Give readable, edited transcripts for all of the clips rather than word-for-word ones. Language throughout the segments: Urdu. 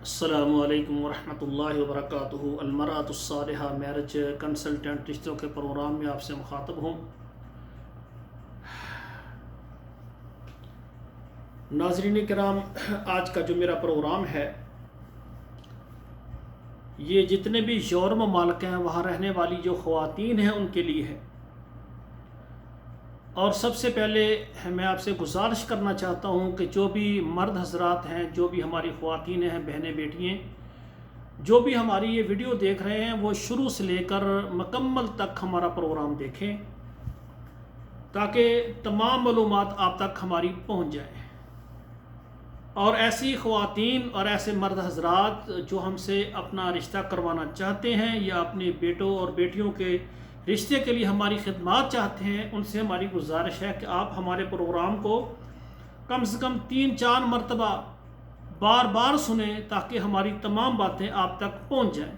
السلام علیکم ورحمۃ اللہ وبرکاتہ۔ المرأۃ الصالحہ میرج کنسلٹنٹ رشتوں کے پروگرام میں آپ سے مخاطب ہوں۔ ناظرین کرام، آج کا جو میرا پروگرام ہے یہ جتنے بھی یورپ ممالک ہیں وہاں رہنے والی جو خواتین ہیں ان کے لیے ہے۔ اور سب سے پہلے میں آپ سے گزارش کرنا چاہتا ہوں کہ جو بھی مرد حضرات ہیں، جو بھی ہماری خواتین ہیں، بہنیں بیٹیاں، جو بھی ہماری یہ ویڈیو دیکھ رہے ہیں وہ شروع سے لے کر مکمل تک ہمارا پروگرام دیکھیں تاکہ تمام معلومات آپ تک ہماری پہنچ جائیں۔ اور ایسی خواتین اور ایسے مرد حضرات جو ہم سے اپنا رشتہ کروانا چاہتے ہیں یا اپنے بیٹوں اور بیٹیوں کے رشتے کے لیے ہماری خدمات چاہتے ہیں، ان سے ہماری گزارش ہے کہ آپ ہمارے پروگرام کو کم سے کم 3-4 مرتبہ بار بار سنیں تاکہ ہماری تمام باتیں آپ تک پہنچ جائیں۔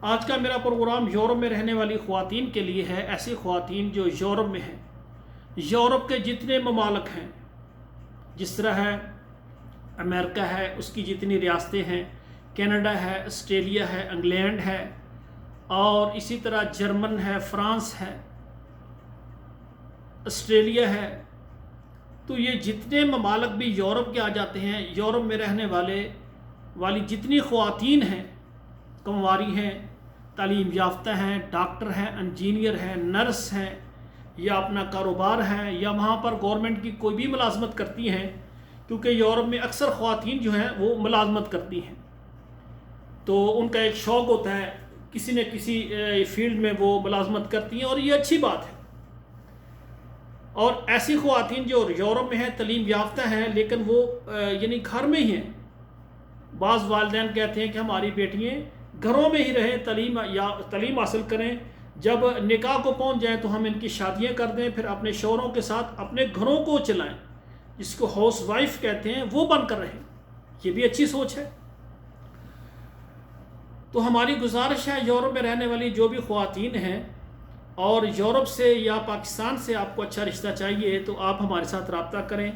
آج کا میرا پروگرام یورپ میں رہنے والی خواتین کے لیے ہے، ایسی خواتین جو یورپ میں ہیں۔ یورپ کے جتنے ممالک ہیں، جس طرح ہے امریکہ ہے، اس کی جتنی ریاستیں ہیں، کینیڈا ہے، آسٹریلیا ہے، انگلینڈ ہے، اور اسی طرح جرمن ہے، فرانس ہے، آسٹریلیا ہے، تو یہ جتنے ممالک بھی یورپ کے آ جاتے ہیں، یورپ میں رہنے والی جتنی خواتین ہیں، کمواری ہیں، تعلیم یافتہ ہیں، ڈاکٹر ہیں، انجینئر ہیں، نرس ہیں، یا اپنا کاروبار ہے، یا وہاں پر گورنمنٹ کی کوئی بھی ملازمت کرتی ہیں، کیونکہ یورپ میں اکثر خواتین جو ہیں وہ ملازمت کرتی ہیں، تو ان کا ایک شوق ہوتا ہے کسی نہ کسی فیلڈ میں وہ ملازمت کرتی ہیں، اور یہ اچھی بات ہے۔ اور ایسی خواتین جو یورپ میں ہیں، تعلیم یافتہ ہیں، لیکن وہ یعنی گھر میں ہی ہیں۔ بعض والدین کہتے ہیں کہ ہماری بیٹیاں گھروں میں ہی رہیں، تعلیم حاصل کریں، جب نکاح کو پہنچ جائیں تو ہم ان کی شادیاں کر دیں، پھر اپنے شوہروں کے ساتھ اپنے گھروں کو چلائیں، جس کو ہاؤس وائف کہتے ہیں، وہ بن کر رہیں۔ یہ بھی اچھی سوچ ہے۔ تو ہماری گزارش ہے یورپ میں رہنے والی جو بھی خواتین ہیں اور یورپ سے یا پاکستان سے آپ کو اچھا رشتہ چاہیے تو آپ ہمارے ساتھ رابطہ کریں۔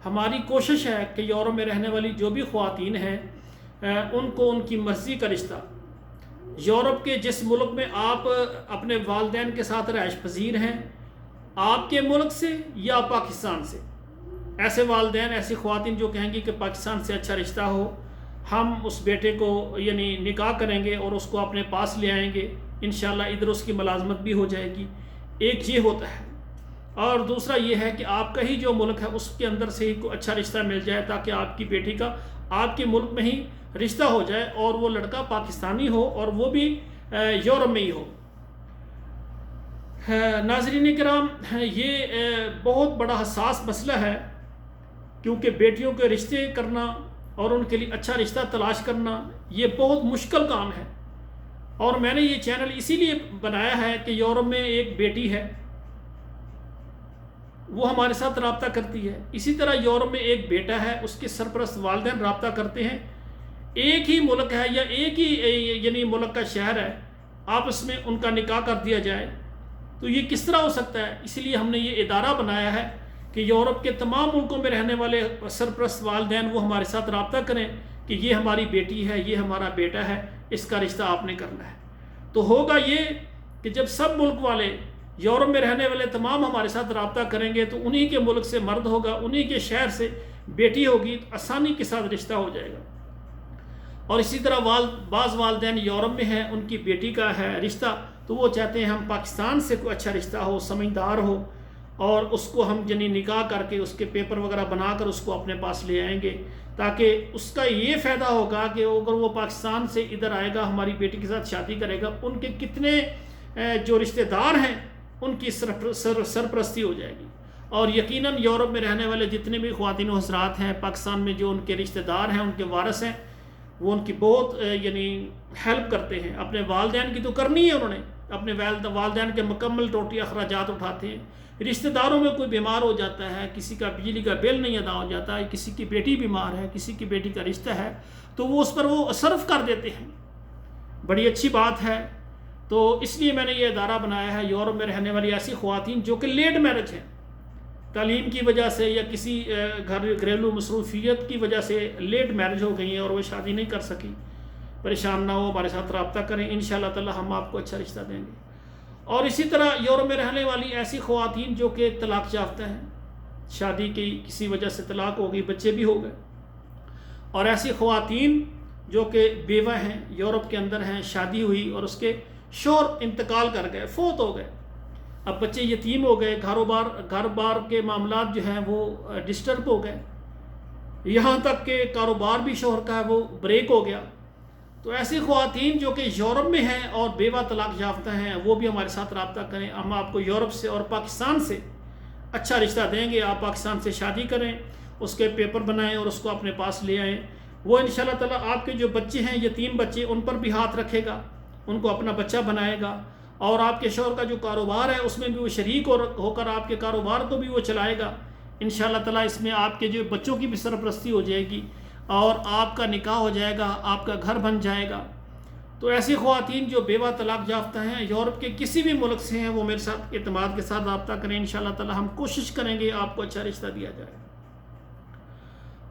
ہماری کوشش ہے کہ یورپ میں رہنے والی جو بھی خواتین ہیں ان کو ان کی مرضی کا رشتہ، یورپ کے جس ملک میں آپ اپنے والدین کے ساتھ رہائش پذیر ہیں، آپ کے ملک سے یا پاکستان سے، ایسے والدین، ایسی خواتین جو کہیں گی کہ پاکستان سے اچھا رشتہ ہو، ہم اس بیٹے کو یعنی نکاح کریں گے اور اس کو اپنے پاس لے آئیں گے، انشاءاللہ ادھر اس کی ملازمت بھی ہو جائے گی۔ ایک یہ ہوتا ہے، اور دوسرا یہ ہے کہ آپ کا ہی جو ملک ہے اس کے اندر سے ہی کوئی اچھا رشتہ مل جائے تاکہ آپ کی بیٹی کا آپ کے ملک میں ہی رشتہ ہو جائے، اور وہ لڑکا پاکستانی ہو اور وہ بھی یورپ میں ہی ہو۔ ناظرین کرام، یہ بہت بڑا حساس مسئلہ ہے، کیونکہ بیٹیوں کے رشتے کرنا اور ان کے لیے اچھا رشتہ تلاش کرنا یہ بہت مشکل کام ہے۔ اور میں نے یہ چینل اسی لیے بنایا ہے کہ یورپ میں ایک بیٹی ہے، وہ ہمارے ساتھ رابطہ کرتی ہے، اسی طرح یورپ میں ایک بیٹا ہے، اس کے سرپرست والدین رابطہ کرتے ہیں، ایک ہی ملک ہے یا ایک ہی یعنی ملک کا شہر ہے، آپس میں ان کا نکاح کر دیا جائے، تو یہ کس طرح ہو سکتا ہے؟ اس لیے ہم نے یہ ادارہ بنایا ہے کہ یورپ کے تمام ملکوں میں رہنے والے سرپرست والدین وہ ہمارے ساتھ رابطہ کریں کہ یہ ہماری بیٹی ہے، یہ ہمارا بیٹا ہے، اس کا رشتہ آپ نے کرنا ہے۔ تو ہوگا یہ کہ جب سب ملک والے، یورپ میں رہنے والے تمام ہمارے ساتھ رابطہ کریں گے تو انہی کے ملک سے مرد ہوگا، انہی کے شہر سے بیٹی ہوگی، تو آسانی کے ساتھ رشتہ ہو جائے گا۔ اور اسی طرح بعض والدین یورپ میں ہیں، ان کی بیٹی کا ہے رشتہ، تو وہ چاہتے ہیں ہم پاکستان سے کوئی اچھا رشتہ ہو، سمجھدار ہو، اور اس کو ہم جنی نکاح کر کے اس کے پیپر وغیرہ بنا کر اس کو اپنے پاس لے آئیں گے، تاکہ اس کا یہ فائدہ ہوگا کہ اگر وہ پاکستان سے ادھر آئے گا، ہماری بیٹی کے ساتھ شادی کرے گا، ان کے کتنے جو رشتہ دار ہیں ان کی سرپرستی ہو جائے گی۔ اور یقیناً یورپ میں رہنے والے جتنے بھی خواتین و حضرات ہیں، پاکستان میں جو ان کے رشتہ دار ہیں، ان کے وارث ہیں، وہ ان کی بہت یعنی ہیلپ کرتے ہیں۔ اپنے والدین کی تو کرنی ہے، انہوں نے اپنے والدین کے مکمل ٹوٹی اخراجات اٹھاتے ہیں۔ رشتہ داروں میں کوئی بیمار ہو جاتا ہے، کسی کا بجلی کا بل نہیں ادا ہو جاتا ہے، کسی کی بیٹی بیمار ہے، کسی کی بیٹی کا رشتہ ہے، تو وہ اس پر وہ صرف کر دیتے ہیں۔ بڑی اچھی بات ہے۔ تو اس لیے میں نے یہ ادارہ بنایا ہے، یورپ میں رہنے والی ایسی خواتین جو کہ لیٹ میرج ہیں، تعلیم کی وجہ سے یا کسی گھریلو مصروفیت کی وجہ سے لیٹ میرج ہو گئی ہیں اور وہ شادی نہیں کر سکی، پریشان نہ ہو، ہمارے ساتھ رابطہ کریں، انشاءاللہ تعالی ہم آپ کو اچھا رشتہ دیں گے۔ اور اسی طرح یورپ میں رہنے والی ایسی خواتین جو کہ طلاق یافتہ ہیں، شادی کی کسی وجہ سے طلاق ہو گئی، بچے بھی ہو گئے، اور ایسی خواتین جو کہ بیوہ ہیں، یورپ کے اندر ہیں، شادی ہوئی اور اس کے شوہر انتقال کر گئے، فوت ہو گئے، اب بچے یتیم ہو گئے، گھر بار کے معاملات جو ہیں وہ ڈسٹرب ہو گئے، یہاں تک کہ کاروبار بھی شوہر کا ہے وہ بریک ہو گیا۔ تو ایسی خواتین جو کہ یورپ میں ہیں اور بیوہ طلاق یافتہ ہیں، وہ بھی ہمارے ساتھ رابطہ کریں، ہم آپ کو یورپ سے اور پاکستان سے اچھا رشتہ دیں گے۔ آپ پاکستان سے شادی کریں، اس کے پیپر بنائیں اور اس کو اپنے پاس لے آئیں، وہ انشاءاللہ تعالیٰ آپ کے جو بچے ہیں، یتیم بچے، ان پر بھی ہاتھ رکھے گا، ان کو اپنا بچہ بنائے گا، اور آپ کے شوہر کا جو کاروبار ہے اس میں بھی وہ شریک ہو کر آپ کے کاروبار کو بھی وہ چلائے گا انشاءاللہ تعالیٰ۔ اس میں آپ کے جو بچوں کی بھی سرپرستی ہو جائے گی اور آپ کا نکاح ہو جائے گا، آپ کا گھر بن جائے گا۔ تو ایسی خواتین جو بیوہ طلاق یافتہ ہیں، یورپ کے کسی بھی ملک سے ہیں، وہ میرے ساتھ اعتماد کے ساتھ رابطہ کریں، انشاءاللہ تعالیٰ ہم کوشش کریں گے آپ کو اچھا رشتہ دیا جائے۔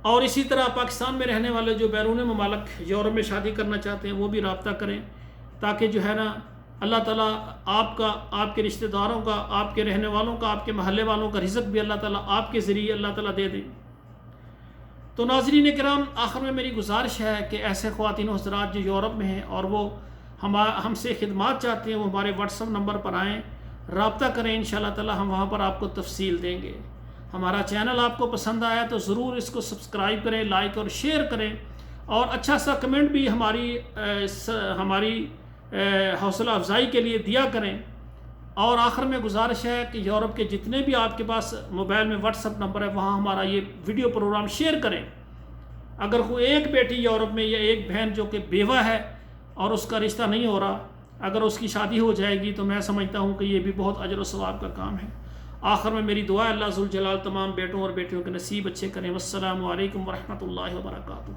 اور اسی طرح پاکستان میں رہنے والے جو بیرون ممالک یورپ میں شادی کرنا چاہتے ہیں، وہ بھی رابطہ کریں، تاکہ جو ہے نا اللہ تعالیٰ آپ کا، آپ کے رشتہ داروں کا، آپ کے رہنے والوں کا، آپ کے محلے والوں کا رزق بھی اللہ تعالیٰ آپ کے ذریعے اللہ تعالیٰ دے دیں۔ تو ناظرین کرام، آخر میں میری گزارش ہے کہ ایسے خواتین و حضرات جو یورپ میں ہیں اور وہ ہم سے خدمات چاہتے ہیں، وہ ہمارے واٹس ایپ نمبر پر آئیں، رابطہ کریں، انشاءاللہ تعالیٰ ہم وہاں پر آپ کو تفصیل دیں گے۔ ہمارا چینل آپ کو پسند آیا تو ضرور اس کو سبسکرائب کریں، لائک اور شیئر کریں، اور اچھا سا کمنٹ بھی ہماری حوصلہ افزائی کے لیے دیا کریں۔ اور آخر میں گزارش ہے کہ یورپ کے جتنے بھی آپ کے پاس موبائل میں واٹس ایپ نمبر ہے، وہاں ہمارا یہ ویڈیو پروگرام شیئر کریں۔ اگر کوئی ایک بیٹی یورپ میں یا ایک بہن جو کہ بیوہ ہے اور اس کا رشتہ نہیں ہو رہا، اگر اس کی شادی ہو جائے گی تو میں سمجھتا ہوں کہ یہ بھی بہت اجر و ثواب کا کام ہے۔ آخر میں میری دعا ہے اللہ ذوالجلال تمام بیٹوں اور بیٹیوں کے نصیب اچھے کریں۔ والسلام علیکم ورحمۃ اللہ وبرکاتہ۔